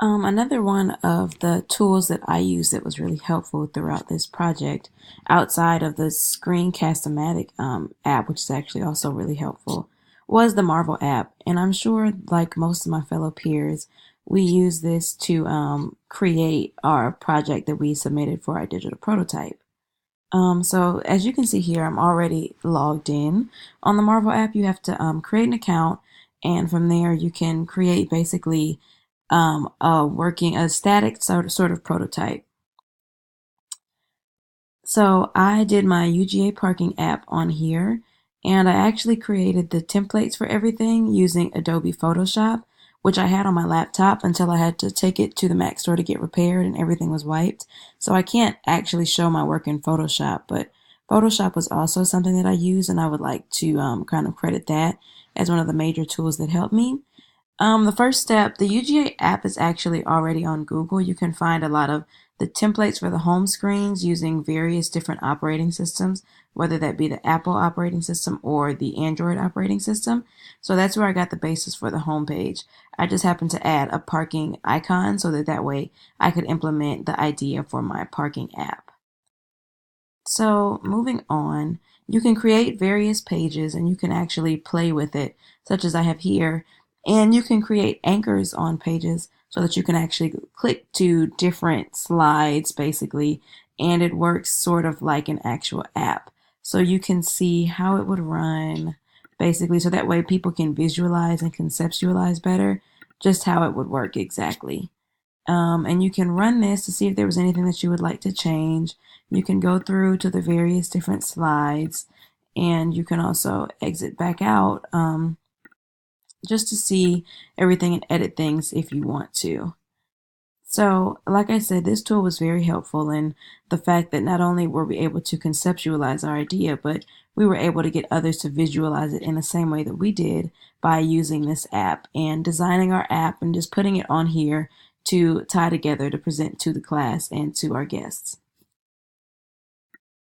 Another one of the tools that I used that was really helpful throughout this project, outside of the Screencast-O-Matic app, which is actually also really helpful, was the Marvel app. And I'm sure, like most of my fellow peers, we use this to create our project that we submitted for our digital prototype. So as you can see here, I'm already logged in. On the Marvel app, you have to create an account, and from there you can create basically a static sort of prototype. So I did my UGA parking app on here, and I actually created the templates for everything using Adobe Photoshop, which I had on my laptop until I had to take it to the Mac store to get repaired and everything was wiped. So I can't actually show my work in Photoshop, but Photoshop was also something that I used, and I would like to kind of credit that as one of the major tools that helped me. The first step, the UGA app is actually already on Google. You can find a lot of the templates for the home screens using various different operating systems, whether that be the Apple operating system or the Android operating system. So that's where I got the basis for the home page. I just happened to add a parking icon so that way I could implement the idea for my parking app. So moving on, you can create various pages and you can actually play with it, such as I have here. And you can create anchors on pages so that you can actually click to different slides basically, and it works sort of like an actual app. So you can see how it would run basically, so that way people can visualize and conceptualize better just how it would work exactly. And you can run this to see if there was anything that you would like to change. You can go through to the various different slides, and you can also exit back out just to see everything and edit things if you want to. So, like I said, this tool was very helpful in the fact that not only were we able to conceptualize our idea, but we were able to get others to visualize it in the same way that we did by using this app and designing our app and just putting it on here to tie together to present to the class and to our guests.